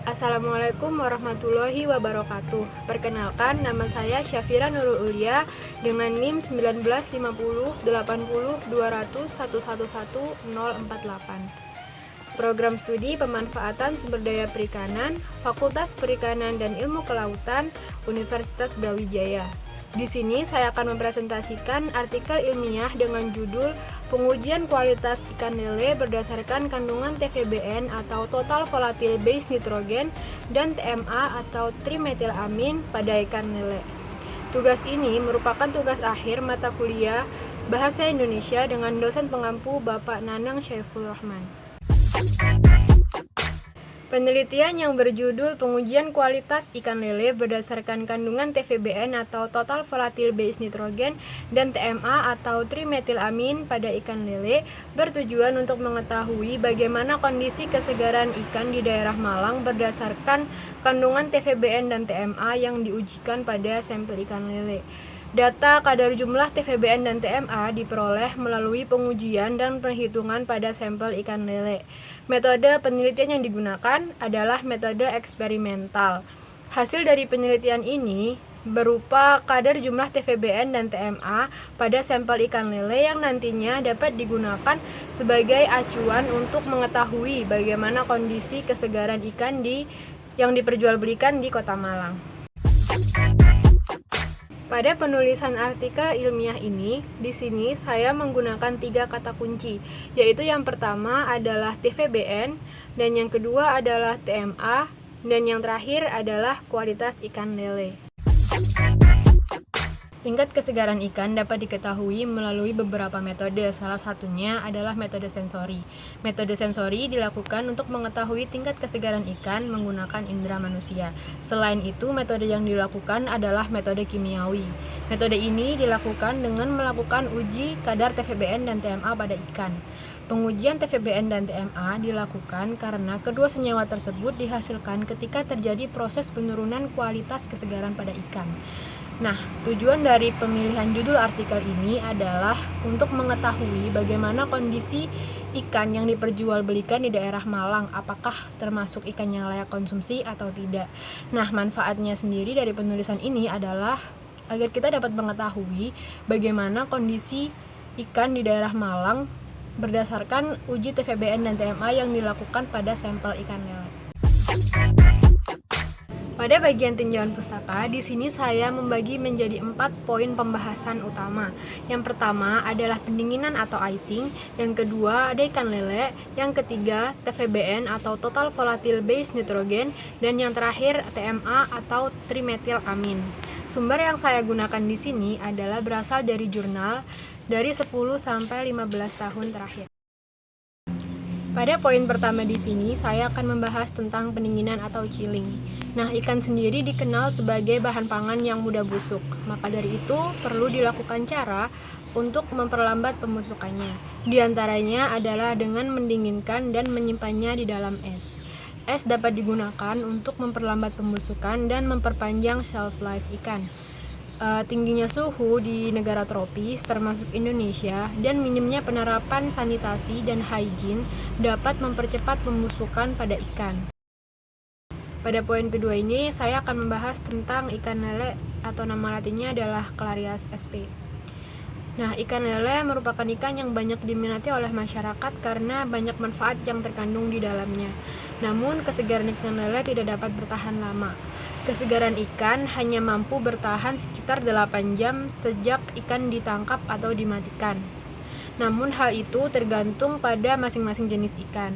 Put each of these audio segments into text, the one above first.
Assalamualaikum warahmatullahi wabarakatuh. Perkenalkan, nama saya Syafira Nurul Ulia dengan NIM 1950 80 200 111048. Program studi pemanfaatan sumber daya perikanan, Fakultas Perikanan dan Ilmu Kelautan, Universitas Brawijaya. Di sini saya akan mempresentasikan artikel ilmiah dengan judul Pengujian Kualitas Ikan Lele berdasarkan kandungan TVBN atau Total Volatile Base Nitrogen dan TMA atau Trimethylamine pada ikan lele. Tugas ini merupakan tugas akhir mata kuliah Bahasa Indonesia dengan dosen pengampu Bapak Nanang Syaiful Rahman. Penelitian yang berjudul Pengujian Kualitas Ikan Lele berdasarkan kandungan TVBN atau Total Volatile Base Nitrogen dan TMA atau Trimethylamine pada ikan lele bertujuan untuk mengetahui bagaimana kondisi kesegaran ikan di daerah Malang berdasarkan kandungan TVBN dan TMA yang diujikan pada sampel ikan lele. Data kadar jumlah TVBN dan TMA diperoleh melalui pengujian dan perhitungan pada sampel ikan lele. Metode penelitian yang digunakan adalah metode eksperimental. Hasil dari penelitian ini berupa kadar jumlah TVBN dan TMA pada sampel ikan lele yang nantinya dapat digunakan sebagai acuan untuk mengetahui bagaimana kondisi kesegaran ikan yang diperjualbelikan di Kota Malang. Pada penulisan artikel ilmiah ini, di sini saya menggunakan 3 kata kunci, yaitu yang pertama adalah TVBN, dan yang kedua adalah TMA, dan yang terakhir adalah kualitas ikan lele. Tingkat kesegaran ikan dapat diketahui melalui beberapa metode, salah satunya adalah metode sensori. Metode sensori dilakukan untuk mengetahui tingkat kesegaran ikan menggunakan indera manusia. Selain itu, metode yang dilakukan adalah metode kimiawi. Metode ini dilakukan dengan melakukan uji kadar TVBN dan TMA pada ikan. Pengujian TVBN dan TMA dilakukan karena kedua senyawa tersebut dihasilkan ketika terjadi proses penurunan kualitas kesegaran pada ikan. Nah, tujuan dari pemilihan judul artikel ini adalah untuk mengetahui bagaimana kondisi ikan yang diperjualbelikan di daerah Malang, apakah termasuk ikan yang layak konsumsi atau tidak. Nah, manfaatnya sendiri dari penulisan ini adalah agar kita dapat mengetahui bagaimana kondisi ikan di daerah Malang berdasarkan uji TVBN dan TMA yang dilakukan pada sampel ikan lele. Pada bagian tinjauan pustaka, di sini saya membagi menjadi 4 poin pembahasan utama. Yang pertama adalah pendinginan atau icing, yang kedua ada ikan lele, yang ketiga TVBN atau Total Volatile Base Nitrogen, dan yang terakhir TMA atau Trimethylamine. Sumber yang saya gunakan di sini adalah berasal dari jurnal dari 10 sampai 15 tahun terakhir. Pada poin pertama di sini, saya akan membahas tentang pendinginan atau chilling. Nah, ikan sendiri dikenal sebagai bahan pangan yang mudah busuk. Maka dari itu, perlu dilakukan cara untuk memperlambat pembusukannya. Di antaranya adalah dengan mendinginkan dan menyimpannya di dalam es. Es dapat digunakan untuk memperlambat pembusukan dan memperpanjang shelf life ikan. Tingginya suhu di negara tropis termasuk Indonesia dan minimnya penerapan sanitasi dan hygiene dapat mempercepat pembusukan pada ikan. Pada poin kedua ini saya akan membahas tentang ikan lele atau nama latinnya adalah Clarias sp. Nah, ikan lele merupakan ikan yang banyak diminati oleh masyarakat karena banyak manfaat yang terkandung di dalamnya. Namun, kesegaran ikan lele tidak dapat bertahan lama. Kesegaran ikan hanya mampu bertahan sekitar 8 jam sejak ikan ditangkap atau dimatikan. Namun, hal itu tergantung pada masing-masing jenis ikan.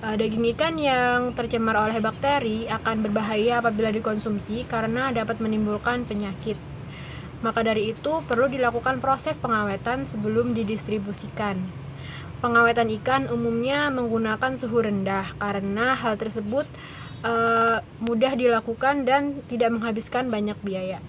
Daging ikan yang tercemar oleh bakteri akan berbahaya apabila dikonsumsi karena dapat menimbulkan penyakit. Maka dari itu perlu dilakukan proses pengawetan sebelum didistribusikan. Pengawetan ikan umumnya menggunakan suhu rendah karena hal tersebut mudah dilakukan dan tidak menghabiskan banyak biaya.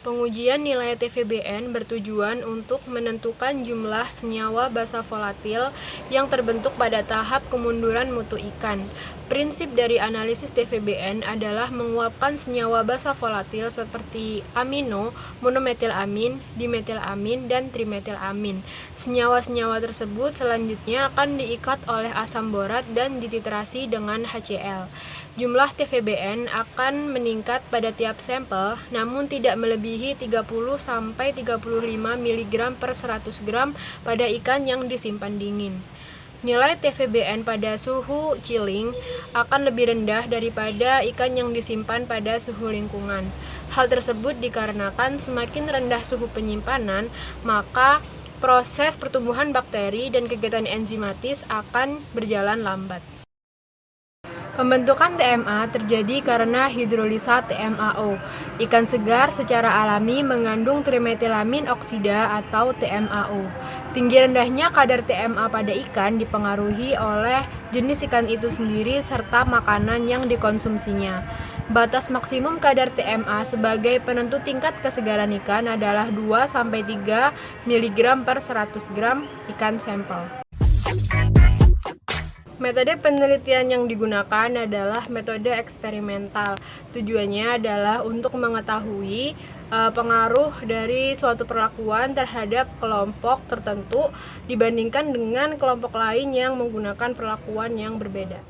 Pengujian nilai TVBN bertujuan untuk menentukan jumlah senyawa basa volatil yang terbentuk pada tahap kemunduran mutu ikan. Prinsip dari analisis TVBN adalah menguapkan senyawa basa volatil seperti amino, monometilamin, dimetilamin, dan trimetilamin. Senyawa-senyawa tersebut selanjutnya akan diikat oleh asam borat dan dititrasi dengan HCl. Jumlah TVBN akan meningkat pada tiap sampel, namun tidak melebihi 30-35 mg per 100 gram pada ikan yang disimpan dingin. Nilai TVBN pada suhu chilling akan lebih rendah daripada ikan yang disimpan pada suhu lingkungan. Hal tersebut dikarenakan semakin rendah suhu penyimpanan, maka proses pertumbuhan bakteri dan kegiatan enzimatis akan berjalan lambat. Pembentukan TMA terjadi karena hidrolisa TMAO. Ikan segar secara alami mengandung trimetilamin oksida atau TMAO. Tinggi rendahnya kadar TMA pada ikan dipengaruhi oleh jenis ikan itu sendiri serta makanan yang dikonsumsinya. Batas maksimum kadar TMA sebagai penentu tingkat kesegaran ikan adalah 2-3 mg per 100 gram ikan sampel. Metode penelitian yang digunakan adalah metode eksperimental. Tujuannya adalah untuk mengetahui pengaruh dari suatu perlakuan terhadap kelompok tertentu dibandingkan dengan kelompok lain yang menggunakan perlakuan yang berbeda.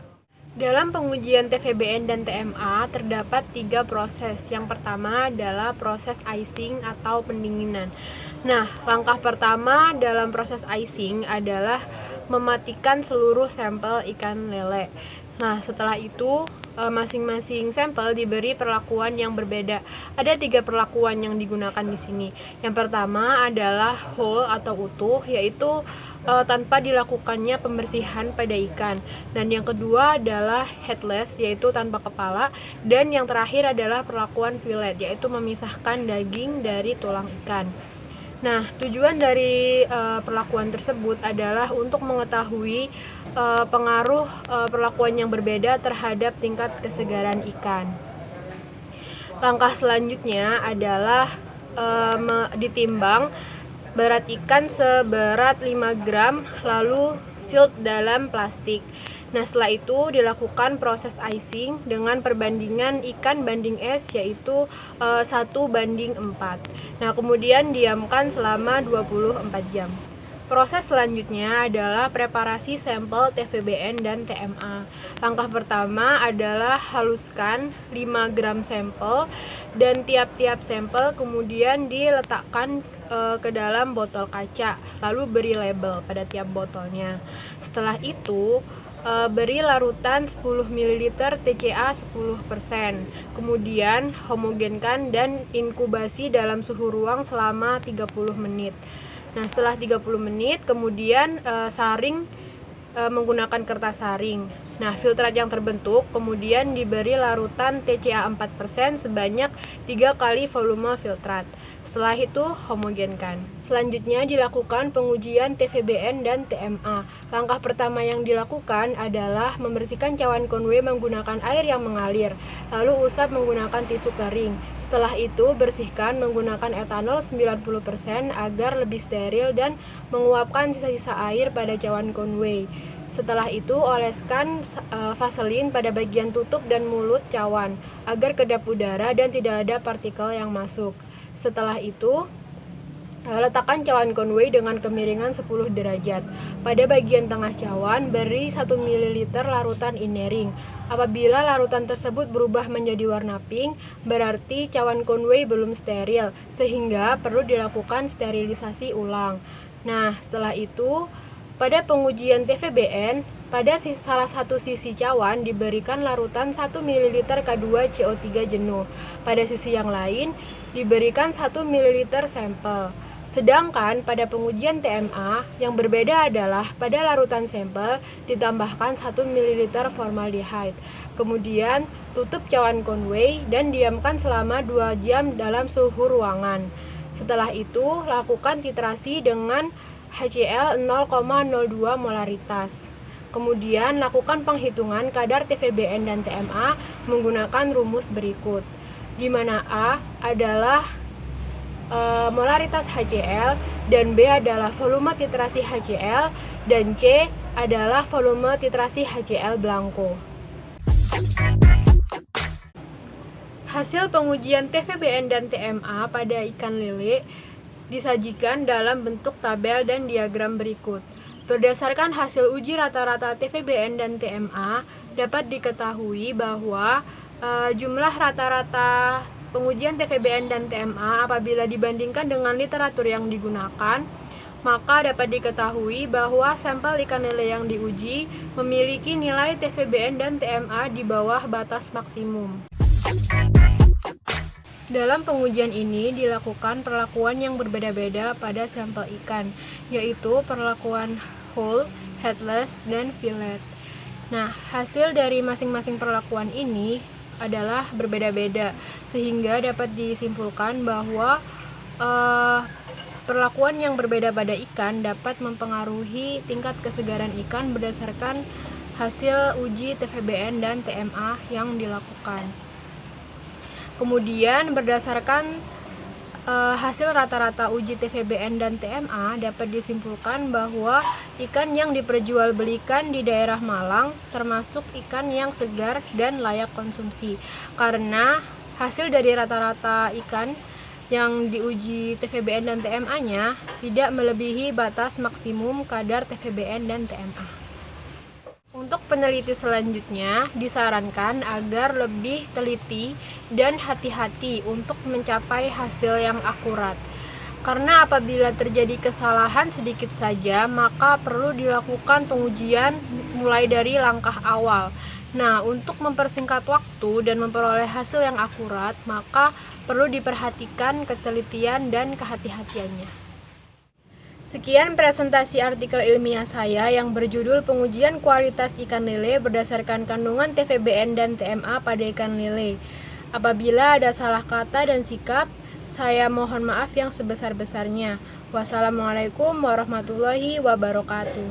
Dalam pengujian TVBN dan TMA terdapat 3 proses. Yang pertama adalah proses icing atau pendinginan. Nah, langkah pertama dalam proses icing adalah mematikan seluruh sampel ikan lele. Nah, setelah itu masing-masing sampel diberi perlakuan yang berbeda. Ada 3 perlakuan yang digunakan di sini. Yang pertama adalah whole atau utuh, yaitu tanpa dilakukannya pembersihan pada ikan. Dan yang kedua adalah headless, yaitu tanpa kepala. Dan yang terakhir adalah perlakuan fillet, yaitu memisahkan daging dari tulang ikan. Nah, tujuan dari perlakuan tersebut adalah untuk mengetahui pengaruh perlakuan yang berbeda terhadap tingkat kesegaran ikan. Langkah selanjutnya adalah ditimbang berat ikan seberat 5 gram lalu sealed dalam plastik. Nah, setelah itu dilakukan proses icing dengan perbandingan ikan banding es, yaitu 1:4. Nah, kemudian diamkan selama 24 jam. Proses selanjutnya adalah preparasi sampel TVBN dan TMA. Langkah pertama adalah haluskan 5 gram sampel dan tiap-tiap sampel kemudian diletakkan ke dalam botol kaca, lalu beri label pada tiap botolnya. Setelah itu beri larutan 10 ml TCA 10%. Kemudian homogenkan dan inkubasi dalam suhu ruang selama 30 menit. Nah, setelah 30 menit kemudian saring menggunakan kertas saring. Nah, filtrat yang terbentuk kemudian diberi larutan TCA 4% sebanyak 3 kali volume filtrat. Setelah itu homogenkan. Selanjutnya dilakukan pengujian TVBN dan TMA. Langkah pertama yang dilakukan adalah membersihkan cawan Conway menggunakan air yang mengalir, lalu usap menggunakan tisu kering. Setelah itu bersihkan menggunakan etanol 90% agar lebih steril dan menguapkan sisa-sisa air pada cawan Conway. Setelah itu oleskan vaselin pada bagian tutup dan mulut cawan agar kedap udara dan tidak ada partikel yang masuk. Setelah itu letakkan cawan Conway dengan kemiringan 10 derajat. Pada bagian tengah cawan beri 1 ml larutan inering. Apabila larutan tersebut berubah menjadi warna pink, berarti cawan Conway belum steril, sehingga perlu dilakukan sterilisasi ulang. Nah, setelah itu pada pengujian TVBN, pada salah satu sisi cawan diberikan larutan 1 ml K2CO3 jenuh. Pada sisi yang lain diberikan 1 ml sampel. Sedangkan pada pengujian TMA yang berbeda adalah pada larutan sampel ditambahkan 1 ml formaldehyde. Kemudian tutup cawan Conway dan diamkan selama 2 jam dalam suhu ruangan. Setelah itu lakukan titrasi dengan HCl 0,02 molaritas. Kemudian lakukan penghitungan kadar TVBN dan TMA menggunakan rumus berikut, di mana A adalah molaritas HCl, dan B adalah volume titrasi HCl, dan C adalah volume titrasi HCl blanko. Hasil pengujian TVBN dan TMA pada ikan lele disajikan dalam bentuk tabel dan diagram berikut. Berdasarkan hasil uji rata-rata TVBN dan TMA, dapat diketahui bahwa jumlah rata-rata pengujian TVBN dan TMA apabila dibandingkan dengan literatur yang digunakan, maka dapat diketahui bahwa sampel ikan lele yang diuji memiliki nilai TVBN dan TMA di bawah batas maksimum. Dalam pengujian ini dilakukan perlakuan yang berbeda-beda pada sampel ikan, yaitu perlakuan whole, headless, dan fillet. Nah, hasil dari masing-masing perlakuan ini adalah berbeda-beda, sehingga dapat disimpulkan bahwa perlakuan yang berbeda pada ikan dapat mempengaruhi tingkat kesegaran ikan berdasarkan hasil uji TVBN dan TMA yang dilakukan. Kemudian berdasarkan hasil rata-rata uji TVBN dan TMA dapat disimpulkan bahwa ikan yang diperjualbelikan di daerah Malang termasuk ikan yang segar dan layak konsumsi, karena hasil dari rata-rata ikan yang diuji TVBN dan TMA-nya tidak melebihi batas maksimum kadar TVBN dan TMA. Untuk peneliti selanjutnya, disarankan agar lebih teliti dan hati-hati untuk mencapai hasil yang akurat. Karena apabila terjadi kesalahan sedikit saja, maka perlu dilakukan pengujian mulai dari langkah awal. Nah, untuk mempersingkat waktu dan memperoleh hasil yang akurat, maka perlu diperhatikan ketelitian dan kehati-hatiannya. Sekian presentasi artikel ilmiah saya yang berjudul Pengujian Kualitas Ikan Lele berdasarkan kandungan TVBN dan TMA pada ikan lele. Apabila ada salah kata dan sikap, saya mohon maaf yang sebesar-besarnya. Wassalamualaikum warahmatullahi wabarakatuh.